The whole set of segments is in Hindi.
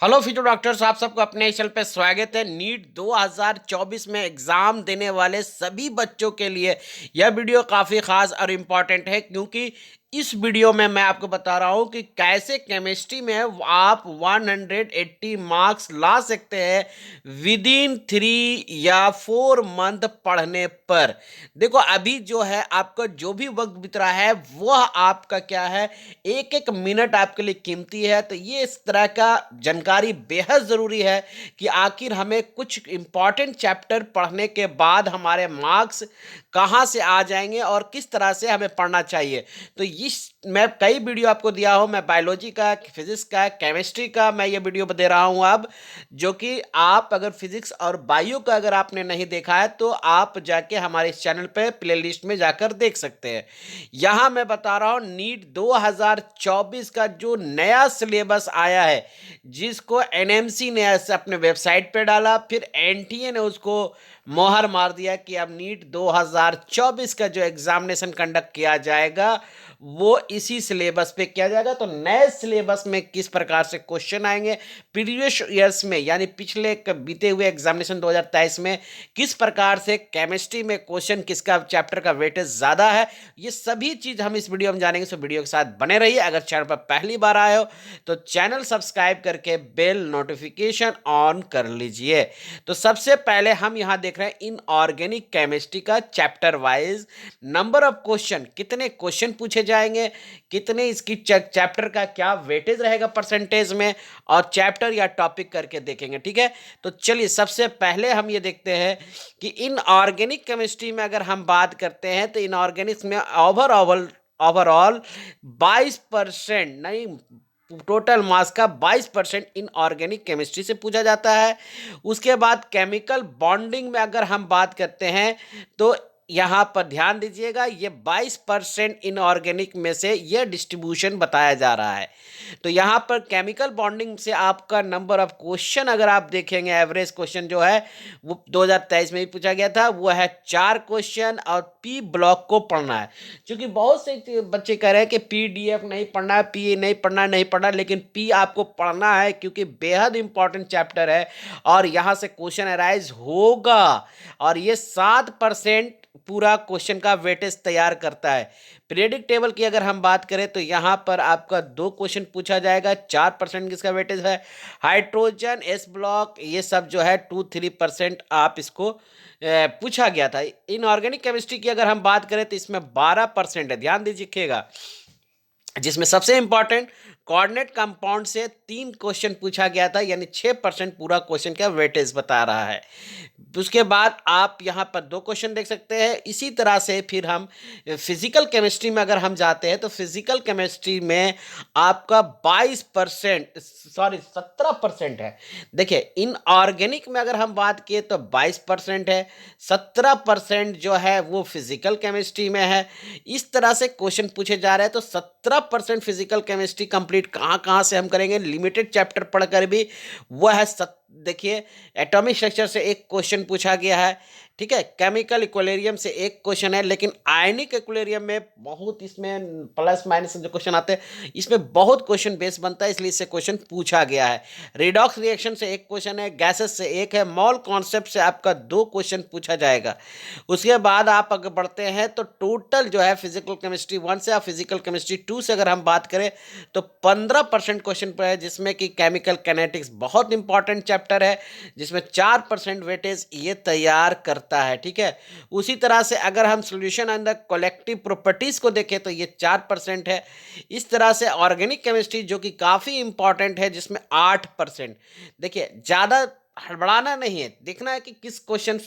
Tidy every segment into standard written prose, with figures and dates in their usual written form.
हेलो फिटो डॉक्टर्स, आप सबको अपने इस चैनल पे स्वागत है। नीट 2024 में एग्ज़ाम देने वाले सभी बच्चों के लिए यह वीडियो काफ़ी ख़ास और इम्पॉर्टेंट है, क्योंकि इस वीडियो में मैं आपको बता रहा हूँ कि कैसे केमिस्ट्री में आप 180 मार्क्स ला सकते हैं विद इन 3 या 4 मंथ पढ़ने पर। देखो, अभी जो है आपका जो भी वक्त बीत रहा है वह आपका क्या है, एक एक मिनट आपके लिए कीमती है। तो ये इस तरह का जानकारी बेहद ज़रूरी है कि आखिर हमें कुछ इंपॉर्टेंट चैप्टर पढ़ने के बाद हमारे मार्क्स कहाँ से आ जाएंगे और किस तरह से हमें पढ़ना चाहिए। तो इस मैं कई वीडियो आपको दिया हूँ, मैं बायोलॉजी का, फिजिक्स का, केमिस्ट्री का मैं ये वीडियो दे रहा हूँ अब, जो कि आप अगर फिजिक्स और बायो का अगर आपने नहीं देखा है तो आप जाके हमारे इस चैनल पे प्लेलिस्ट में जाकर देख सकते हैं। यहाँ मैं बता रहा हूँ नीट 2024 का जो नया सिलेबस आया है, जिसको एनएमसी ने ऐसे अपने वेबसाइट पे डाला, फिर एनटीए ने उसको मोहर मार दिया कि अब नीट 2024 का जो एग्जामिनेशन कंडक्ट किया जाएगा वो इसी सिलेबस पे किया जाएगा। तो नए सिलेबस में किस प्रकार से क्वेश्चन आएंगे, प्रीवियस ईयर्स में यानी पिछले बीते हुए एग्जामिनेशन 2023 में किस प्रकार से केमिस्ट्री में क्वेश्चन किसका चैप्टर का वेटेज ज़्यादा है, ये सभी चीज़ हम इस वीडियो में जानेंगे। सो वीडियो के साथ बने रहिए। अगर चैनल पर पहली बार आए हो तो चैनल सब्सक्राइब करके बेल नोटिफिकेशन ऑन कर लीजिए। तो सबसे पहले हम यहाँ देख रहे हैं इनऑर्गेनिक केमिस्ट्री का chapter wise number of question, कितने क्वेश्चन पूछे जाएंगे, कितने इसकी चैप्टर का क्या वेटेज रहेगा परसेंटेज में, और चैप्टर या टॉपिक करके देखेंगे। ठीक है, तो चलिए सबसे पहले हम ये देखते हैं कि इनऑर्गेनिक केमिस्ट्री में अगर हम बात करते हैं तो इनऑर्गेनिक्स में ओवरऑल ओवरऑल 22% नहीं, टोटल मास का 22% इनऑर्गेनिक केमिस्ट्री से पूछा जाता है। उसके बाद केमिकल बॉन्डिंग में अगर हम बात करते हैं तो यहाँ पर ध्यान दीजिएगा, ये 22% इनऑर्गेनिक में से ये डिस्ट्रीब्यूशन बताया जा रहा है। तो यहाँ पर केमिकल बॉन्डिंग से आपका नंबर ऑफ क्वेश्चन अगर आप देखेंगे, एवरेज क्वेश्चन जो है वो 2023 में भी पूछा गया था, वो है 4 क्वेश्चन, और पी ब्लॉक को पढ़ना है। क्योंकि बहुत से बच्चे कह रहे हैं कि पीडीएफ नहीं पढ़ना है, पी नहीं पढ़ना, लेकिन पी आपको पढ़ना है क्योंकि बेहद इंपॉर्टेंट चैप्टर है और यहाँ से क्वेश्चन अराइज होगा। और ये 7% पूरा क्वेश्चन का वेटेज तैयार करता है। पीरियडिक टेबल की अगर हम बात करें तो यहाँ पर आपका 2 क्वेश्चन पूछा जाएगा, 4% किसका वेटेज है। हाइड्रोजन, एस ब्लॉक, ये सब जो है 2-3% आप इसको पूछा गया था। इनऑर्गेनिक केमिस्ट्री की अगर हम बात करें तो इसमें 12% है, ध्यान दीजिएगा, जिसमें सबसे इंपॉर्टेंट कोऑर्डिनेट कंपाउंड से 3 क्वेश्चन पूछा गया था, यानी 6% पूरा क्वेश्चन का वेटेज बता रहा है। उसके बाद आप यहाँ पर 2 क्वेश्चन देख सकते हैं। इसी तरह से फिर हम फिजिकल केमिस्ट्री में अगर हम जाते हैं तो फिजिकल केमिस्ट्री में आपका 22%, सॉरी 17% है। देखिए, इनऑर्गेनिक में अगर हम बात किए तो 22% है, 17% जो है वो फिजिकल केमिस्ट्री में है। इस तरह से क्वेश्चन पूछे जा रहे हैं। तो 17% फिजिकल केमिस्ट्री कंप्लीट कहाँ कहाँ से हम करेंगे, लिमिटेड चैप्टर पढ़कर भी वो है। देखिए, एटॉमिक स्ट्रक्चर से 1 क्वेश्चन पूछा गया है, ठीक है। केमिकल इक्विलिब्रियम से 1 क्वेश्चन है, लेकिन आयनिक इक्विलिब्रियम में बहुत, इसमें प्लस माइनस जो क्वेश्चन आते हैं इसमें बहुत क्वेश्चन बेस बनता है, इसलिए इससे क्वेश्चन पूछा गया है। रिडॉक्स रिएक्शन से 1 क्वेश्चन है, गैसेस से 1 है, मॉल कॉन्सेप्ट से आपका 2 क्वेश्चन पूछा जाएगा। उसके बाद आप अगर बढ़ते हैं तो टोटल जो है फिजिकल केमिस्ट्री 1 से और फिजिकल केमिस्ट्री 2 से अगर हम बात करें तो 15% क्वेश्चन पर है, जिसमें कि केमिकल कैनेटिक्स बहुत इंपॉर्टेंट चैप्टर है, जिसमें 4% वेटेज ये तैयार करता है, ठीक है। उसी तरह से अगर हम सॉल्यूशन अंडर कलेक्टिव प्रॉपर्टीज को देखें तो ये 4% है। इस तरह से ऑर्गेनिक केमिस्ट्री जो कि काफ़ी इंपॉर्टेंट है, जिसमें 8%। देखिए, ज़्यादा हड़बड़ाना नहीं है, देखना है कि किस क्वेश्चन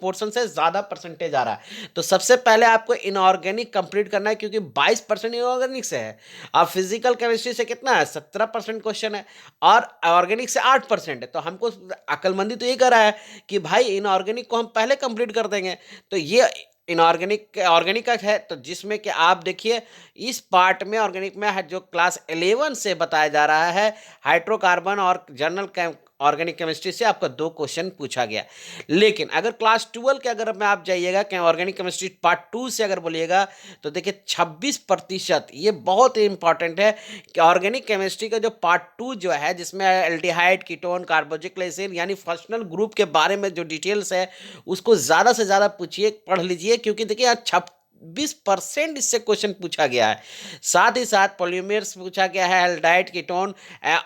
पोर्शन से ज्यादा परसेंटेज आ रहा है। तो सबसे पहले आपको इनऑर्गेनिक कंप्लीट करना है, क्योंकि 22% इनऑर्गेनिक से है। अब फिजिकल केमिस्ट्री से कितना है, 17% क्वेश्चन है, और ऑर्गेनिक से 8% है। तो हमको अक्लमंदी तो ये कर रहा है कि भाई इनऑर्गेनिक को हम पहले कंप्लीट कर देंगे। तो ये इनऑर्गेनिक ऑर्गेनिक का है, तो जिसमें कि आप देखिए इस पार्ट में ऑर्गेनिक में जो क्लास 11 से बताया जा रहा है, हाइड्रोकार्बन और जर्नल ऑर्गेनिक केमिस्ट्री से आपका 2 क्वेश्चन पूछा गया। लेकिन अगर क्लास 12 के अगर में आप जाइएगा कि ऑर्गेनिक केमिस्ट्री पार्ट 2 से अगर बोलिएगा तो देखिए 26%, ये बहुत ही इंपॉर्टेंट है कि ऑर्गेनिक केमिस्ट्री का जो पार्ट 2 जो है जिसमें एल्डिहाइड, कीटोन, कार्बोक्सिलिक यानी फंक्शनल ग्रुप के बारे में जो डिटेल्स है उसको ज़्यादा से ज़्यादा पूछिए, पढ़ लीजिए, क्योंकि देखिए यहाँ 20% इससे क्वेश्चन पूछा गया है। साथ ही साथ पॉलीमर्स पूछा गया है, एल्डाइड, कीटोन,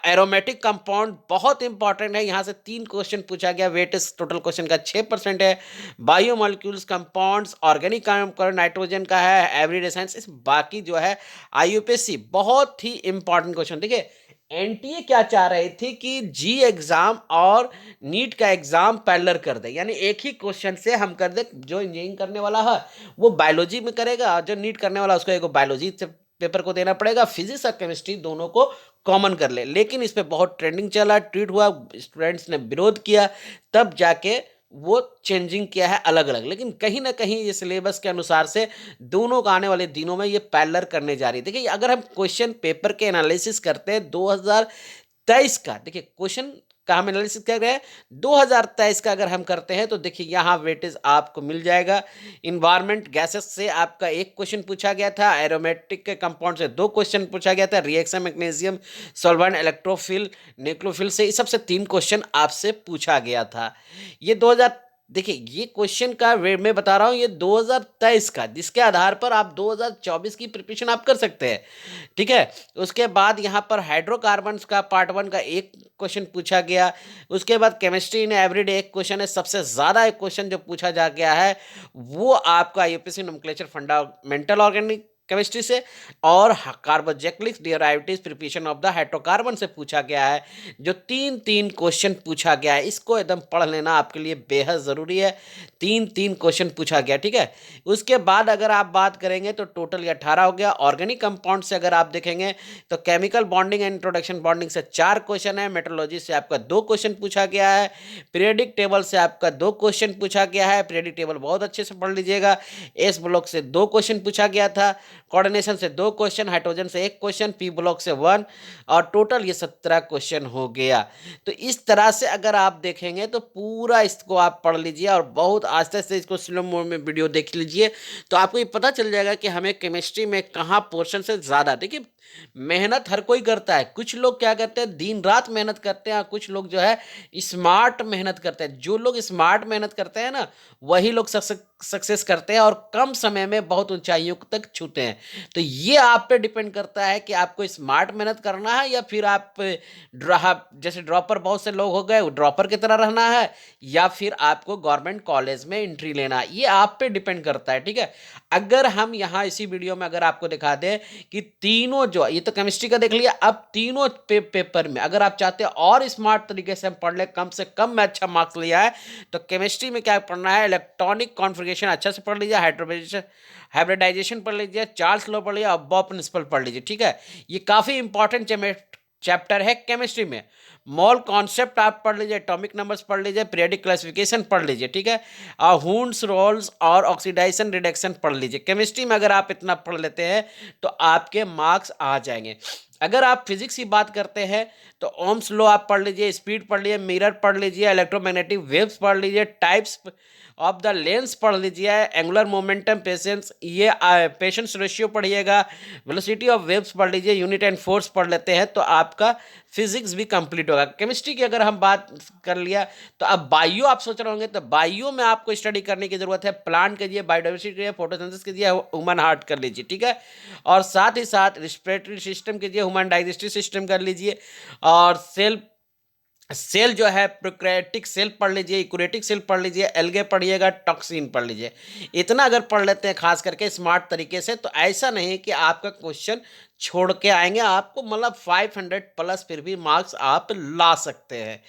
एरोमेटिक कंपाउंड बहुत इंपॉर्टेंट है, यहाँ से 3 क्वेश्चन पूछा गया। वेटेज टोटल क्वेश्चन का 6% है। बायोमोलिक्यूल्स, कंपाउंड्स, ऑर्गेनिक नाइट्रोजन का है, एवरीडे साइंस, इस बाकी जो है आईयूपीएससी बहुत ही इंपॉर्टेंट क्वेश्चन। देखिए एनटीए क्या चाह रही थी कि जी एग्जाम और नीट का एग्जाम पैरेलल कर दे, यानी एक ही क्वेश्चन से हम कर दे, जो इंजीनियरिंग करने वाला है वो बायोलॉजी में करेगा और जो नीट करने वाला उसको एक बायोलॉजी से पेपर को देना पड़ेगा, फिजिक्स और केमिस्ट्री दोनों को कॉमन कर ले। लेकिन इस पे बहुत ट्रेंडिंग चला, ट्वीट हुआ, स्टूडेंट्स ने विरोध किया, तब जाके वो चेंजिंग किया है अलग अलग। लेकिन कहीं ना कहीं ये सिलेबस के अनुसार से दोनों का आने वाले दिनों में ये पैरेलल करने जा रही है। देखिए अगर हम क्वेश्चन पेपर के एनालिसिस करते हैं 2023 का, देखिए क्वेश्चन का हम एनालिसिस कर रहे हैं 2023 का अगर हम करते हैं तो देखिए यहाँ वेटेज आपको मिल जाएगा। इन्वायरमेंट गैसेस से आपका 1 क्वेश्चन पूछा गया था, एरोमेटिक के कंपाउंड से 2 क्वेश्चन पूछा गया था, रिएक्शन मैग्नीशियम, सॉल्वेंट, इलेक्ट्रोफिल, न्यूक्लियोफिल से इस सबसे 3 क्वेश्चन आपसे पूछा गया था। ये 2000, देखिए ये क्वेश्चन का मैं बता रहा हूँ ये 2023 का, जिसके आधार पर आप 2024 की प्रिपरेशन आप कर सकते हैं, ठीक है। उसके बाद यहाँ पर हाइड्रोकार्बन्स का पार्ट 1 का 1 क्वेश्चन पूछा गया। उसके बाद केमिस्ट्री इन एवरीडे 1 क्वेश्चन है, सबसे ज़्यादा एक क्वेश्चन जो पूछा जा गया है वो आपका UPSC nomenclature fundamental organic chemistry से और carboxylic derivatives preparation of the hydrocarbon से पूछा गया है, जो 3-3 क्वेश्चन पूछा गया है। इसको एकदम पढ़ लेना आपके लिए बेहद ज़रूरी है। 3-3 क्वेश्चन पूछा गया, ठीक है। उसके बाद अगर आप बात करेंगे तो टोटल ये 18 हो गया। ऑर्गेनिक कंपाउंड से अगर आप देखेंगे तो chemical bonding and introduction bonding से 4 क्वेश्चन है, मेट्रोलॉजी से आपका 2 क्वेश्चन पूछा गया है, पीरियडिक टेबल से आपका 2 क्वेश्चन पूछा गया है। पीरियडिक टेबल बहुत अच्छे से पढ़ लीजिएगा। एस ब्लॉक से 2 क्वेश्चन पूछा गया था, कोऑर्डिनेशन से 2 क्वेश्चन, हाइड्रोजन से 1 क्वेश्चन, पी ब्लॉक से 1, और टोटल ये 17 क्वेश्चन हो गया। तो इस तरह से अगर आप देखेंगे तो पूरा इसको आप पढ़ लीजिए और बहुत आस्ते से इसको स्लो मोड में वीडियो देख लीजिए, तो आपको ये पता चल जाएगा कि हमें केमिस्ट्री में कहाँ पोर्शन से ज़्यादा। देखिए मेहनत हर कोई करता है, कुछ लोग क्या करते हैं दिन रात मेहनत करते हैं, कुछ लोग जो है स्मार्ट मेहनत करते हैं। जो लोग स्मार्ट मेहनत करते हैं ना वही लोग सक्सेस करते हैं और कम समय में बहुत ऊंचाइयों तक छूते हैं। तो ये आप पे डिपेंड करता है कि आपको स्मार्ट मेहनत करना है या फिर आप जैसे ड्रॉपर बहुत से लोग हो गए ड्रॉपर की तरह रहना है, या फिर आपको गवर्नमेंट कॉलेज में एंट्री लेना है, ये आप पे डिपेंड करता है, ठीक है। अगर हम यहाँ इसी वीडियो में अगर आपको दिखा दें कि तीनों जो ये तो केमिस्ट्री का देख लिया, अब तीनों पेपर में अगर आप चाहते हैं और स्मार्ट तरीके से हम पढ़ ले, कम से कम में अच्छा मार्क्स लिया है, तो केमिस्ट्री में क्या पढ़ना है, इलेक्ट्रॉनिक कॉन्फ़िगरेशन अच्छा से पढ़ लीजिए, हाइब्रिडाइजेशन पढ़ लीजिए, चार्ल्स लॉ पढ़ लीजिए, अब्बा प्रिंसिपल पढ़ लीजिए, ठीक है। ये काफ़ी इंपॉर्टेंट चैप्टर है केमिस्ट्री में। मॉल कॉन्सेप्ट आप पढ़ लीजिए, एटॉमिक नंबर्स पढ़ लीजिए, पीरियडिक क्लासिफिकेशन पढ़ लीजिए, ठीक है। हुंड्स रोल्स और ऑक्सीडाइजेशन रिडक्शन पढ़ लीजिए। केमिस्ट्री में अगर आप इतना पढ़ लेते हैं तो आपके मार्क्स आ जाएंगे। अगर आप फिजिक्स की बात करते हैं तो ओम्स लॉ आप पढ़ लीजिए, स्पीड पढ़ लीजिए, मिरर पढ़ लीजिए, इलेक्ट्रोमैग्नेटिक वेव्स पढ़ लीजिए, टाइप्स ऑफ द लेंस पढ़ लीजिए, एंगुलर मोमेंटम, पेशेंस, ये पेशेंस रेशियो पढ़िएगा, वेलोसिटी ऑफ वेव्स पढ़ लीजिए, यूनिट एंड फोर्स पढ़ लेते हैं तो आपका फिजिक्स भी कंप्लीट होगा। केमिस्ट्री की अगर हम बात कर लिया तो अब बायो आप सोच रहे होंगे, तो बायो में आपको स्टडी करने की जरूरत है। प्लांट कीजिए, बायोडाइवर्सिटी कीजिए, फोटोसिंथेसिस कीजिए, ह्यूमन हार्ट कर लीजिए, ठीक है। और साथ ही साथ रिस्पिरेटरी सिस्टम कीजिए, ह्यूमन डाइजेस्टिव सिस्टम कर लीजिए, और सेल जो है प्रोकैरियोटिक सेल पढ़ लीजिए, यूकैरियोटिक सेल पढ़ लीजिए, एल्गे पढ़िएगा, टॉक्सिन पढ़ लीजिए। इतना अगर पढ़ लेते हैं खास करके स्मार्ट तरीके से, तो ऐसा नहीं कि आपका क्वेश्चन छोड़ के आएंगे, आपको मतलब 500 प्लस फिर भी मार्क्स आप ला सकते हैं।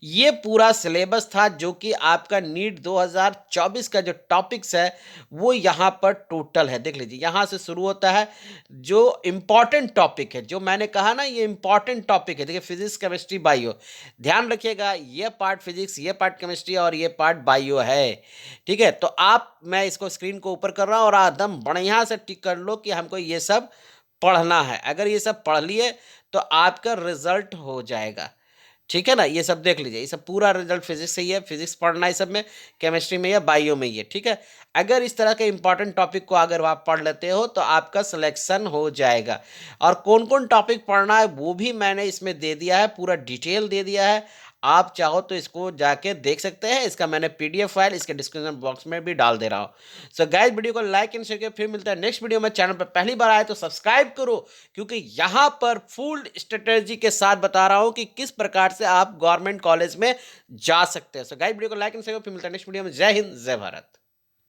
ये पूरा सिलेबस था जो कि आपका नीट 2024 का जो टॉपिक्स है वो यहाँ पर टोटल है। देख लीजिए यहाँ से शुरू होता है जो इम्पॉर्टेंट टॉपिक है, जो मैंने कहा ना ये इम्पॉर्टेंट टॉपिक है। देखिए फिजिक्स, केमिस्ट्री, बायो, ध्यान रखिएगा ये पार्ट फिजिक्स, ये पार्ट केमिस्ट्री और ये पार्ट बायो है, ठीक है। तो आप, मैं इसको स्क्रीन को ऊपर कर रहा हूँ और एकदम बढ़िया से टिक कर लो कि हमको ये सब पढ़ना है। अगर ये सब पढ़ लिए तो आपका रिजल्ट हो जाएगा, ठीक है ना, ये सब देख लीजिए, ये सब पूरा रिजल्ट फिजिक्स से ही है, फिजिक्स पढ़ना है सब में, केमिस्ट्री में या बायो में ही है, ठीक है। अगर इस तरह के इंपॉर्टेंट टॉपिक को अगर आप पढ़ लेते हो तो आपका सिलेक्शन हो जाएगा। और कौन कौन टॉपिक पढ़ना है वो भी मैंने इसमें दे दिया है, पूरा डिटेल दे दिया है। आप चाहो तो इसको जाके देख सकते हैं, इसका मैंने पीडीएफ फाइल इसके डिस्क्रिप्शन बॉक्स में भी डाल दे रहा हूँ। सो गाइस, वीडियो को लाइक एंड शेयर करिए, फिर मिलता है नेक्स्ट वीडियो में। चैनल पर पहली बार आए तो सब्सक्राइब करो, क्योंकि यहाँ पर फुल स्ट्रेटेजी के साथ बता रहा हूँ कि किस प्रकार से आप गवर्नमेंट कॉलेज में जा सकते हैं। सो गाइस, वीडियो को लाइक एंड शेयर करिए, फिर मिलता है नेक्स्ट वीडियो में। जय हिंद, जय भारत।